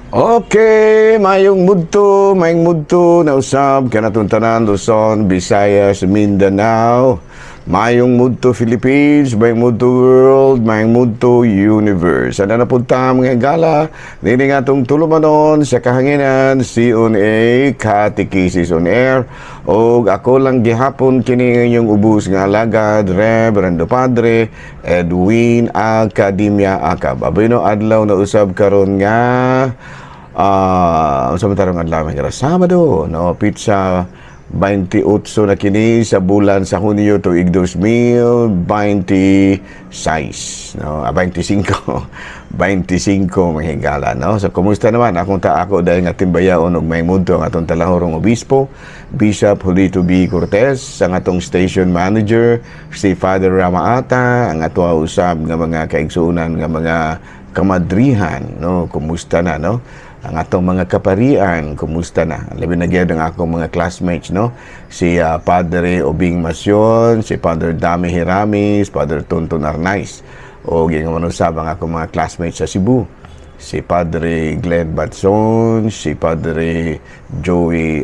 Okay, mayong mudto na usab kanatong tanan Luzon, Visayas, Mindanao. Mayong mudto Philippines, mayong mudto world, mayong mudto universe. Ano na punta mga gala, nini nga itong tulumanon sa kahanginan, C.O.N.A. Catechesis on Air. O ako lang gihapon kini inyong ubus nga alagad, Reverendo Padre Edwin Academia Acab. Abino adlaw na usab karon nga sa matarong adlaw nga Sabado, no, pizza 28 na kini sa bulan sa Hunyo tuig 2026, no, 25 mga higala, no. So kumusta naman ako dahil nga timbayaon og may mundo ang atong talahorong obispo Bishop Julito B. Cortez, ang atong station manager si Father Ramaata, ang ato usab nga mga kaigsuonan nga mga kamadrihan, no, kumusta na, no, ang atong mga kaparian, kumusta na? Labi na gyud ang akong mga classmates, no? Si Padre Obing Masyon, si Father Dami Hiramis, Father Tonton Arnaiz. O yung manusab ang akong mga classmates sa Cebu. Si Padre Glenn Batson, si Padre Joey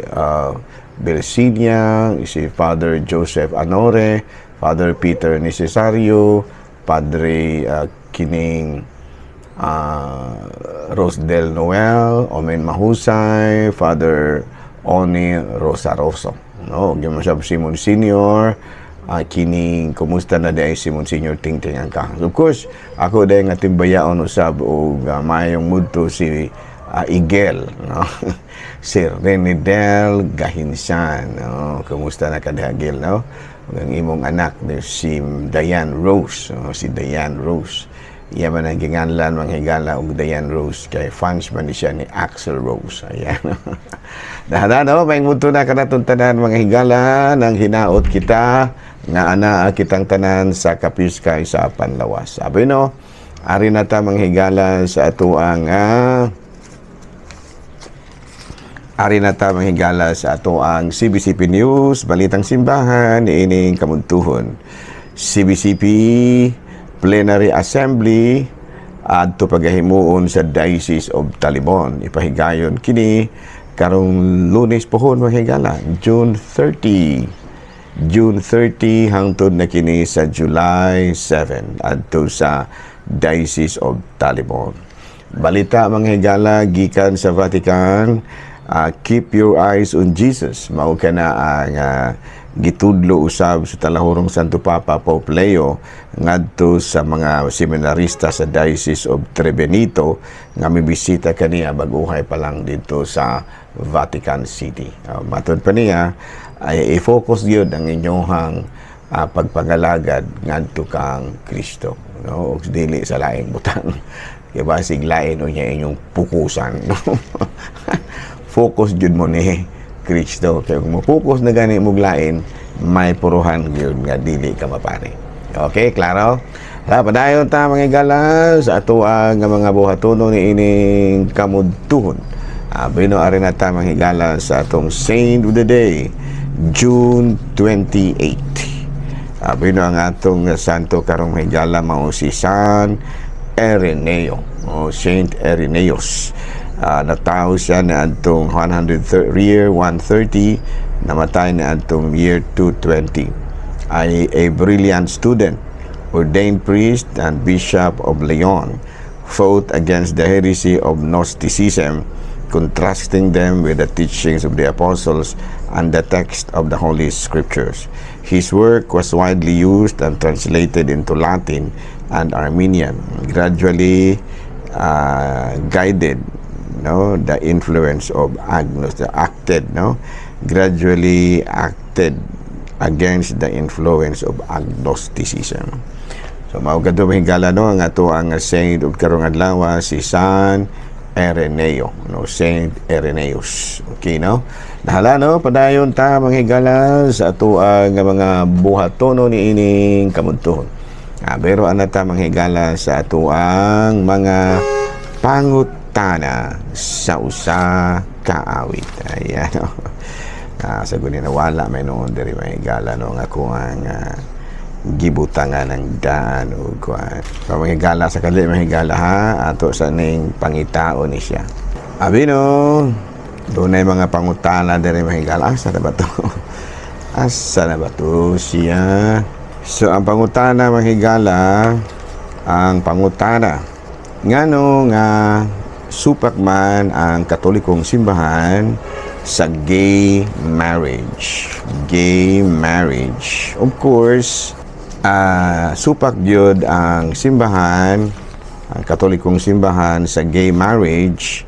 Belsinia, si Father Joseph Anore, Father Peter Necesario, Padre Kining Rosdel Noel, Omen Mahusay, Father Oni Rosaroso, no, gyud si Monsignor kining kumusta na day si Monsignor Tingting ang ka. So, of course, ako day nga timbayaon usab og mayong mudto si Igel, no. Si Renidel Gahinsan, no, kumusta na kada Igel, no, ang imong anak si Diane Rose, no? Si Diane Rose. Iya man ang ginganlan mga higala og Diane Rose kay fans man siya ni Axel Rose. Ayan. Dahan no, may muto na kanatong tanan mga higala nang hinaot kita nga ana kitang tanan sa kapiskay sa panlawas. Sabi no, ari na ta mga higala sa atoang atoang CBCP News, Balitang Simbahan, ining kamuntuhon. CBCP Plenary Assembly adto pagahimuon sa Diocese of Talibon. Ipahigayon kini karong Lunes pohon mga higala, June 30 hangtod na kini sa July 7 adto sa Diocese of Talibon. Balita mga higala gikan sa Vatican, keep your eyes on Jesus. Mao kana ang gitudlo usab sa talahorong Santo Papa Pope Leo ngadto sa mga seminarista sa Diocese of Trebenito nga mibisita kaniya baguhay pa lang dito sa Vatican City. Matod pa niya ay i-focus gyud ang inyong pagpagalagad ngadto kang Kristo, no, og dili sa laing butang. Kaya basig lain o niya inyong pukusan, no? Focus jud mo ni Kristo. Kaya kung mo-focus na gani mong lain, may puruhan yun nga dili ka mapani. Okay, klaro? Padayon ta mga galas sa ato ang mga buhatono ni ining kamudtuhon. Bino ari na ta mga galas sa atong Saint of the Day, June 28. Bino ang atong santo karong higala mao si San Ireneo o Saint Irenaeus. Natawo siya na antong year 130, namatay na antong year 220. Ay a brilliant student, ordained priest and bishop of Leon, fought against the heresy of Gnosticism, contrasting them with the teachings of the apostles and the text of the Holy Scriptures. His work was widely used and translated into Latin and Armenian, gradually guided, no, the influence of gradually acted against the influence of agnosticism. So maugad do higala no ang ato ang saint of karong adlaw si San Ireneo, no, Saint Irenaeus. Okay, no? Nahala no, padayon ta mga higala sa ato ang mga buhatono ni ining kamuntuhon. Pero anata mga higala sa ato ang mga pangutana sa usa ka awit. Ayan, no? Sa gunin na wala may noon diri may higala no nga ako ang gibutangan ng daan o kuan. So, mahigala sa kali mahigala ha ato sa ning pangitao ni siya. Abi no, doon ay mga pangutana din mahigala. Asa na ba to? Asa na ba to siya? So, ang pangutana mahigala, ang pangutana. Ngano nga supak man ang katolikong simbahan sa gay marriage. Gay marriage. Of course, supak yun ang simbahan, ang katolikong simbahan sa gay marriage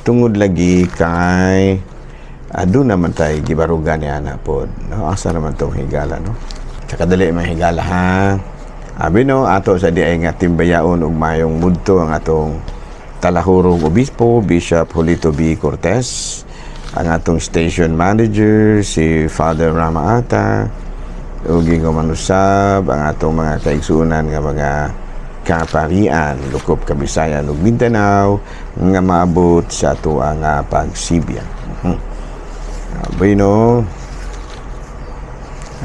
tungod lagi kay doon naman tayo gibarugan ni ana pod. No, asa naman tong higala no? Sa kadali mahigala ha. Abi no ato sa diay nga timbayaon og mayong mudto ang atong talahurong obispo Bishop Julito B. Cortez, ang atong station manager si Father Rama Ata, ug manusab ang atong mga kaigsuonan nga mga kaparian Lukop, Kabisayan ug Mindanao nga maabot sa ato ang pagsibya. Bueno,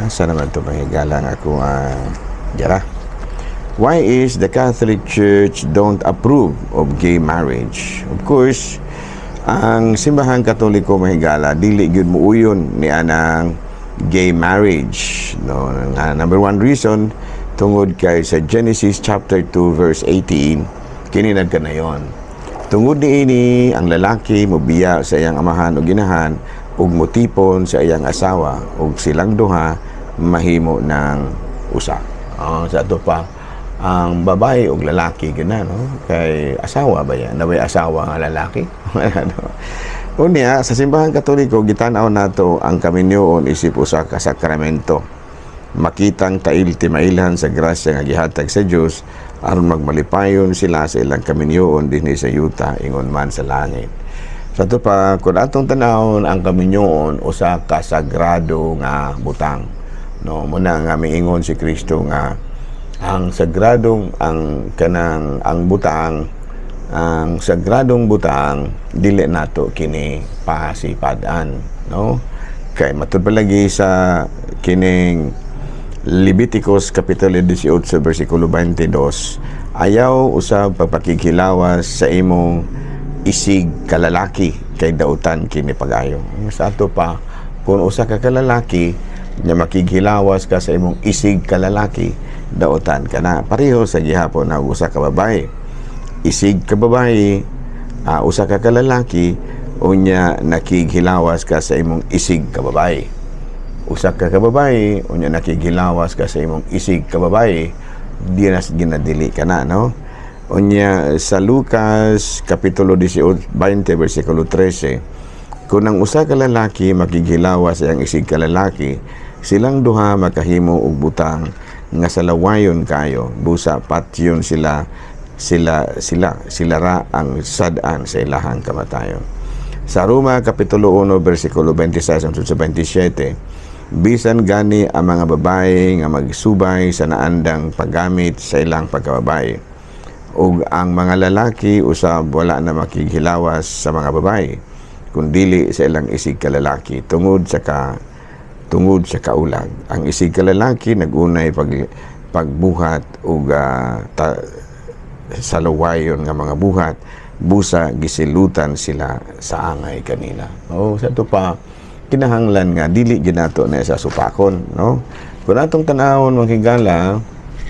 asa naman ito mahigala nga ako jara. Why is the Catholic Church don't approve of gay marriage? Of course, ang simbahang Katoliko mahigala dili gyud muuyon ni anang gay marriage. No, number one reason tungod kay sa Genesis chapter 2 verse 18 kini nagkanayon. Tungod niini ang lalaki mobiya sa iyang amahan o ginahan ug motipon sa iyang asawa ug silang duha mahimo ng usa. Sa ato pa ang babae ug lalaki gina no kay asawa ba yan naway asawa nga lalaki. Unya sa simbahan Katoliko gitan-aw nato ang kaminyoon isip usa ka sakramento. Makitang tail timailhan sa grasya nga gihatag sa Dios aron magmalipayon sila sa ilang kaminyoon dinhi sa yuta ingon man sa langit. Sa ito pa, kung atong tanawon ang kaminyoon usa ka sagrado nga butang. No, muna nga miingon si Kristo nga ang sagradong ang butang, ang sagradong butang dili nato kini pasipadan, no? Kay matud palagi sa kining Leviticus kapitulo 18 bersikulo 22, ayaw usab pagpakikilawas sa imong isig kalalaki kay dautan kini pag-ayo. Sa ato pa, kung usa ka kalalaki nya makighilawas ka sa imong isig kalalaki, dautan ka na. Pareho sa gihapon na usa ka babae. Isig ka babae, usa ka kalalaki, unya nakighilawas ka sa imong isig ka babae. Usa ka babae, unya nakighilawas ka sa imong isig ka babae, di na ginadili ka na, no? Unya sa Lucas kapitulo 18, 20 bersikulo 13, kung ang usa ka lalaki makighilawas sa iyang isig ka lalaki, silang duha makahimo og butang nga salawayon kayo, busa patyon sila ra ang sad-an sa ilahang kamatayon. Sa Roma kapitulo 1 bersikulo 26 hangtod sa 27, bisan gani ang mga babae nga magsubay sa naandang paggamit sa ilang pagkababae, ug ang mga lalaki usab wala na makighilawas sa mga babae kundili sa ilang isig kalalaki tungod sa kaulag. Ang isig kalalaki nagunay pagbuhat ug salawayon nga mga buhat, busa gisilutan sila sa angay kanila. Sa ito pa kinahanglan nga dili ginato na sa supakon, no? Kung atong tanawon manghigala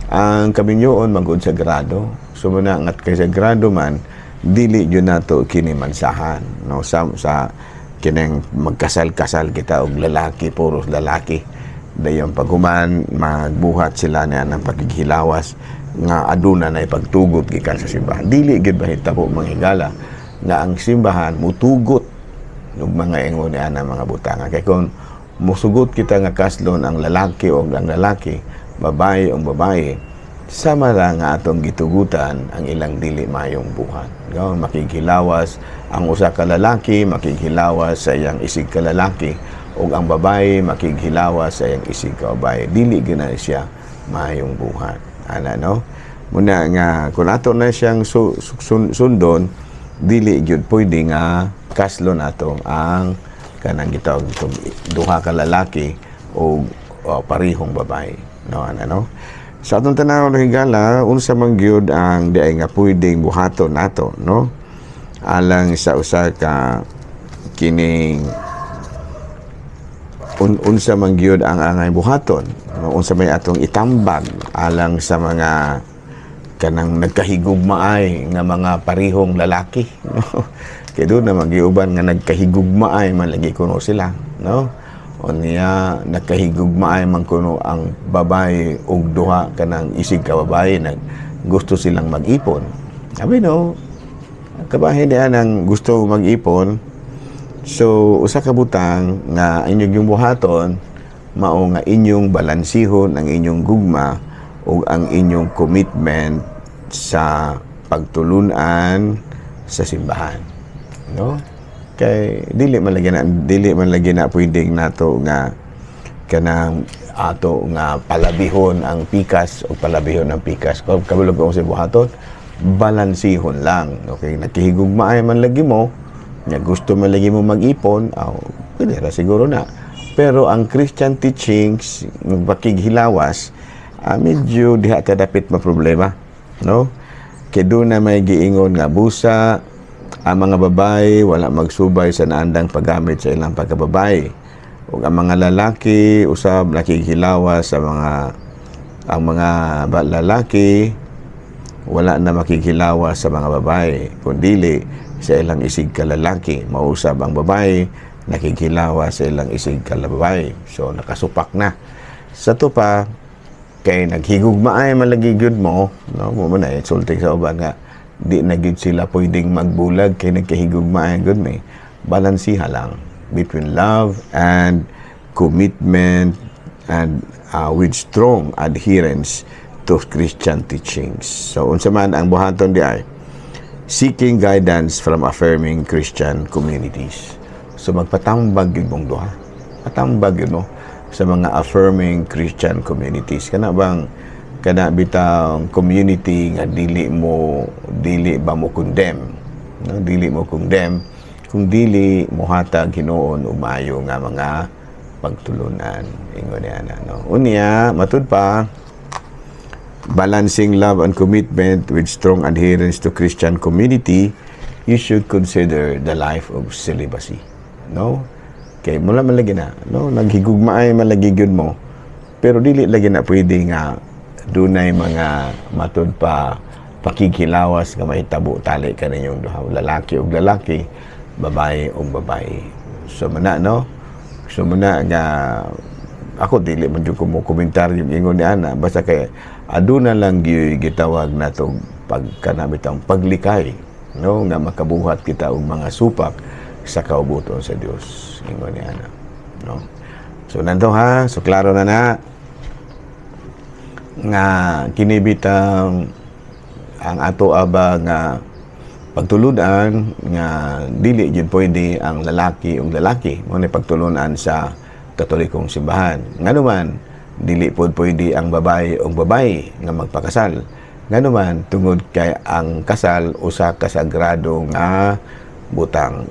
ang kaminyoon magud sagrado. Sumuna ngat kay sagrado man dili yun nato kini mansahan, no? Sa kineng magkasal-kasal kita og lalaki, puros lalaki dayon paghuman magbuhat sila niya ng paghihilawas nga aduna na ipagtugot gikan sa simbahan. Dili gid bahita po manghigala nga ang simbahan mutugot og mga ingon niya ng mga butanga. Kay kung musugot kita nga kaslon ang lalaki o ang lalaki, babae o babae, sama ra nga atong gitugutan ang ilang dili mayong buhat. No? Makighilawas ang usa ka lalaki, makighilawas sa iyang isig ka lalaki, o ang babae makighilawas sa iyang isig ka babae. Dili gina siya mayong buhat. Ana, no? Muna nga kung ato na siyang sundon, dili gyud pwede nga kaslo nato ang kanang gitawag duha ka lalaki o parihong babae. No, ana, no? Sa atong tanaw ng higala, unsa man gyud ang diay nga pwedeng buhaton nato, no? alang sa usa ka kining unsa man gyud ang angay buhaton, unsa may atong itambag alang sa mga kanang nagkahigugmaay nga mga parihong lalaki, no? Kay doon na magiuban nga nagkahigugmaay man lagi kuno sila, no? O niya nagkahigugmaay man kuno ang babae ug duha kanang isig ka babae nag gusto silang mag-ipon. Sabi no, kabahin niya nang gusto mag-ipon. So, usa ka butang nga inyong buhaton, mao nga inyong balansihon ang inyong gugma o ang inyong commitment sa pagtulunan sa simbahan. No? Kay dili man lagi na pwedeng nato nga kanang ato nga palabihon ang pikas o palabihon ang pikas. Kabulog ko sa buhaton, balansihon lang. Okay, nakihigugmaay man lagi mo, nga gusto man lagi mo mag-ipon, pwede ra siguro na. Pero ang Christian teachings, pakighilawas, medyo diha ta dapit maproblema, no? Kaya doon na may giingon nga busa, ang mga babae wala magsubay sa naandang paggamit sa ilang pagkababae. O ang mga lalaki, usab nakighilawas sa ang mga lalaki, wala na makikhilawas sa mga babae, kundili sa ilang isig kalalaki, mausab ang babae, nakikilawa sa ilang isig kalalaki. So, nakasupak na. Sa to pa, kay naghigugmaay malagi gyud mo, no? Mo na insulting sa uban nga, di na gyud sila pwedeng magbulag kay nagkahigugmaay gyud may. Balansiha lang between love and commitment and with strong adherence to Christian teachings. So, unsa man ang buhaton di ay seeking guidance from affirming Christian communities. So, magpatambag yun mong duha. Patambag yun mo sa mga affirming Christian communities. Kana bitang community nga dili ba mo condemn. No? Dili mo condemn. Kung dili mo hatag hinoon umayo nga mga pagtulunan. Ingon niya na. No? Unya, matud pa, balancing love and commitment with strong adherence to Christian community, you should consider the life of celibacy. No? Kay mula man lagi na, no? Naghigugmaay man lagi gyud mo. Pero dili lagi na pwede nga dunay mga matud pa pakighilawas nga mahitabo tali kaninyong duha, lalaki ug lalaki, babae ug babae. So mana no? So mana nga ako dili man jud ko mo komentaryo ingon ni ana basta kay aduna lang gitawag nato pagkanabitang paglikay, no, nga makabuhat kita og mga supak sa kaubuton sa Dios, ingon ni ana, no. So nanto ha, so klaro na nga kinibitang ang ato aba nga pagtulunan nga dili gyud pwede ang lalaki ug lalaki mo ni pagtulunan sa Katolikong simbahan. Nganuman, dili pod pwede ang babae o babae nga magpakasal. Nganuman, tungod kay ang kasal usa ka sagrado nga butang,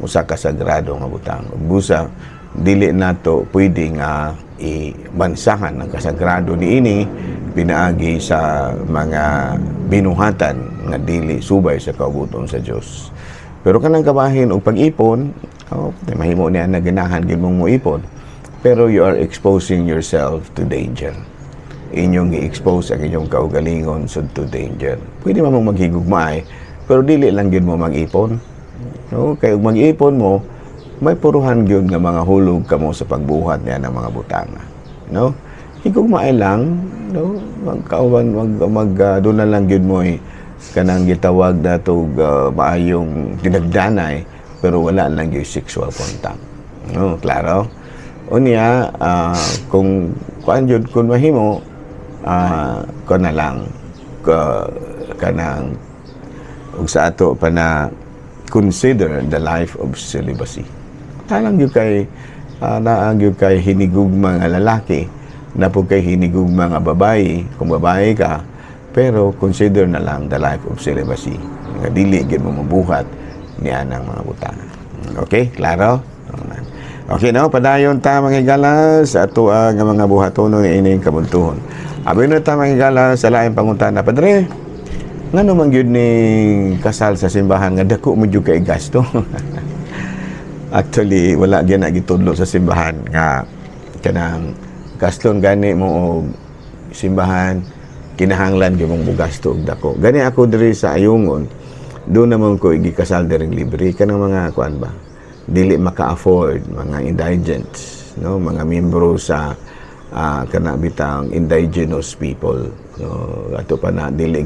busa dili nato pwede nga ibansahan ang kasagrado niini pinaagi sa mga binuhatan nga dili subay sa kaubuton sa Dios. Pero kanang kabahin og pag-ipon, mahimo niya na ganahan gyud mong moipon. Pero you are exposing yourself to danger. Inyong i-expose ang inyong kaugalingon to danger. Pwede mamang maghigugmaay, pero dili lang yun mo mag-ipon. No? Kaya mag-ipon mo, may puruhan yun nga mga hulog ka mo sa pagbuhat niya ng mga butanga. No? Higugmaay lang, no? Doon na lang yun mo kanang gitawag na ito maayong dinagdanay, pero wala lang yung sexual contact. No? Klaro? Unya, kung mahimo, ko na lang kanang ug sa ato pa na consider the life of celibacy. Talang gyud kay naang gyud kay hinigugma nga lalaki, na po kay hinigugma nga babae, kung babae ka, pero consider na lang the life of celibacy. Nga dili gyud mo mabuhat niya ng mga butang. Okay, klaro? Okay, no? Padayon ta mga higala sa ato nga mga buhaton ng ining kabuntuhon. Abay na ta mga higala sa laing pangunta na Padre. Nga naman yun ni kasal sa simbahan, nga dako mo jud kay gasto. Actually, wala gyud na gitudlo sa simbahan nga kanang gaston gani mo og simbahan, kinahanglan gyud mong gasto og dako. Gani ako diri sa Ayungon, do naman ko gikasal diri libre kanang mga kuan ba, dili maka-afford, mga indigents, no, mga miyembro sa kana bitang indigenous people. No, ato pa na dili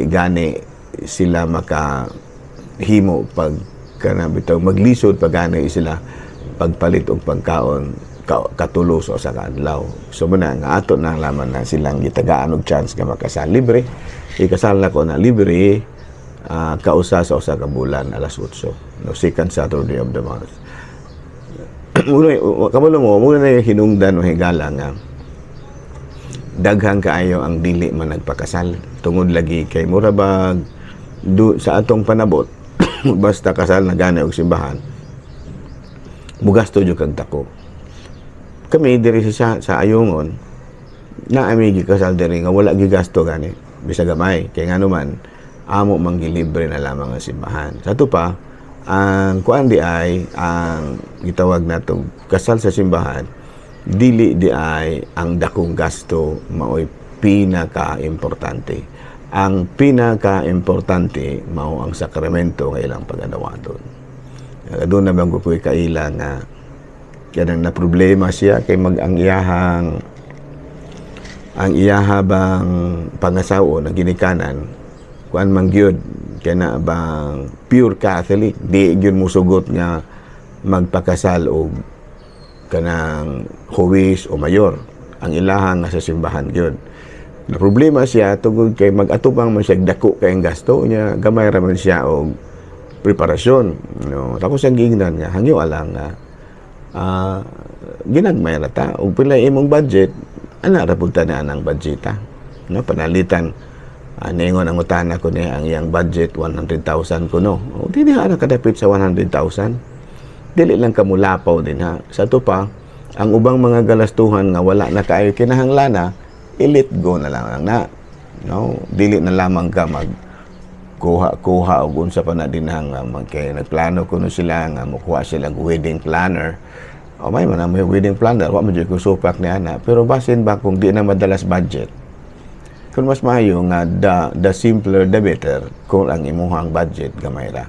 gani sila makahimo pag kana bitaw maglisod pag gani sila pagpalit og pagkaon katulos o sa kadlaw. So muna nga ato na laman na silang gitagaan og chance nga makasal libre. Ikasal na ko na libre kausa sa usa ka bulan alas 8, no, second Saturday of the month. Kabalo mo muna hinungdan o higala nga daghang kaayo ang dili man nagpakasal tungod lagi kay murabag sa atong panabot. Basta kasal na gani og simbahan, mugasto jud kag dako. Kami diri sa Ayungon na ami gikasal diri nga wala gigasto gani bisa gamay kay ngano man amo manggilibre na lamang ang simbahan. Sa to pa ang kuan di ay ang gitawag natong kasal sa simbahan, dili di ay ang dakong gasto mao'y pinaka-importante. Ang pinaka-importante mao ang sakramento nga ilang pagadawaton. Doon naman ko po'y kaila nga kanang na problema siya kay ang iyaha bang pangasawa na ginikanan kuan man gyud kana bang pure Catholic, di gyud musugot nga magpakasal og kanang huwis o mayor. Ang ilahang nga sa simbahan gyud. Na problema siya tungod kay mag-atubang man siya dako kay ang gasto niya, gamay ra man siya og preparasyon, no. Tapos ang gingnan nga hangyo alang nga ginagmay ra ta og pila imong budget, ana ra pud ta na ang budgeta, no, panalitan ningon ang utana ko ni ang iyang budget 100,000 kuno. O dili ana kadapit sa 100,000. Dili lang kamulapaw din ha. Sa to pa ang ubang mga galastuhan nga wala na kaayo kinahanglan, i-let go na lang na, no, dili na lamang ka mag kuha og unsa pa na dinhang kay nagplano kuno sila nga mokuha sila og wedding planner. O may man may wedding planner wa man jud ko supak ni ana, pero basin ba kung di na madalas budget, kung mas maayo nga the simpler the better kung ang imuhang budget gamay ra.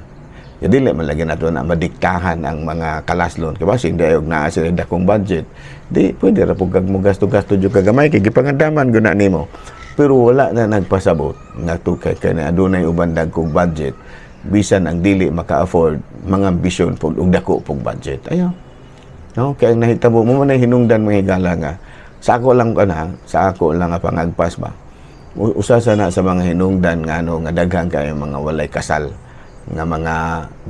Ya dili man lagi nato na madiktahan ang mga kalaslon kay basin di og naa sila dakong budget, di pwede ra pug kag mo gasto jud kagamay kay gipangandaman gud na nimo. Pero wala na nagpasabot nga tukay kay na adunay uban dagkong budget bisan ang dili maka-afford mga ambisyon pug og dako pug budget. Ayo, no, kay ang nahitabo mo man hinungdan mga higala nga sa ako lang nga pangagpas ba. Usa na sa mga hinungdan nga ano nga daghang kay mga walay kasal nga mga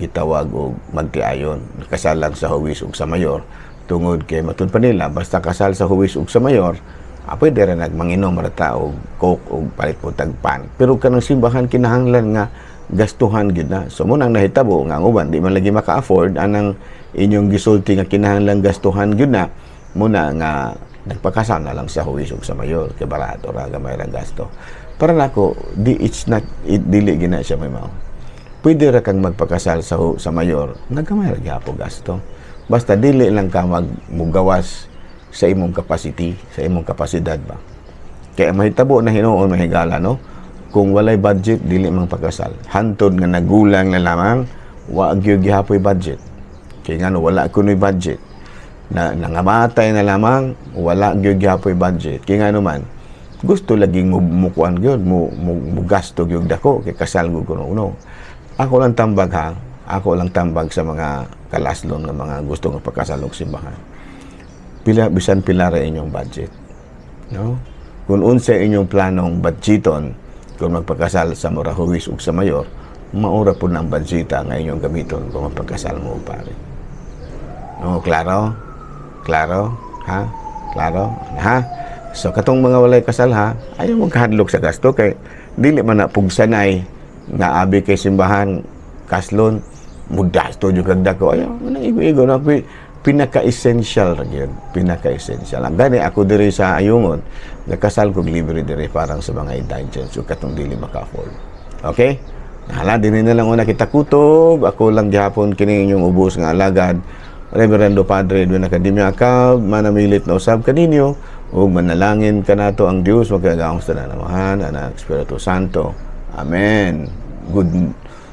gitawag og magtiayon, kasal lang sa huwis ug sa mayor tungod kay matud pa nila basta kasal sa huwis ug sa mayor pwede ra nagmanginom ra ta og coke og palit po tagpan, pero kanang simbahan kinahanglan nga gastuhan gid na. So mo nang nahitabo nga ang uban di man lagi maka-afford anang inyong gisulti nga kinahanglan gastuhan gid na, muna nga nagpakasal na lang sa huwis ug sa mayor kay barato ra gamay ra gasto. Para nako dili gina siya may mao. Pwede ra kang magpakasal sa mayor nga gamay ra gyapon gasto. Basta dili lang ka mugawas sa imong capacity, sa imong kapasidad ba. Kaya mahitabo na hinuon mahigala, no? Kung walay budget dili mang pagkasal. Hantod nga nagulang na lamang wa gyud gihapoy budget. Kay ngano wala kunoy budget. Nangamatay na lamang wala gyud gihapoy budget. Kay ngano man gusto laging mukuan gyud mo gasto gyud dako kay kasal gud kuno uno. Ako lang tambag ha. Ako lang tambag sa mga kalaslon nga mga gusto nga pagkasal og simbahan. Bisan pila ra inyong budget, no? Kung unsa inyong planong budgeton kung magpakasal sa Morahuwis ug sa mayor, maura po ng budgeta nga inyong gamiton kung magpakasal mo pare. No, klaro? Klaro? Ha? Klaro? Ha? So katong mga walay kasal ha, ayaw magkahadlok sa gasto kay dili man na pugsanay nga abi kay simbahan kaslon mudasto jud kag dako. Ayaw nang igo na pinaka-essential ra gyud, pinaka-essential. Ang gani ako diri sa Ayungon, nakasal kog libre diri parang sa mga indigents so katong dili maka-afford. Okay? Hala dinhi na lang una kita kutob, ako lang gihapon kini inyong ubos nga alagad. Reverendo Padre Edwin Academia ka manamilit na usab kaninyo ug manalangin kanato ang Dios magkagaong sa Amahan, Anak, Espiritu Santo. Amen.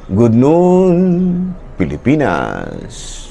Good noon, Pilipinas.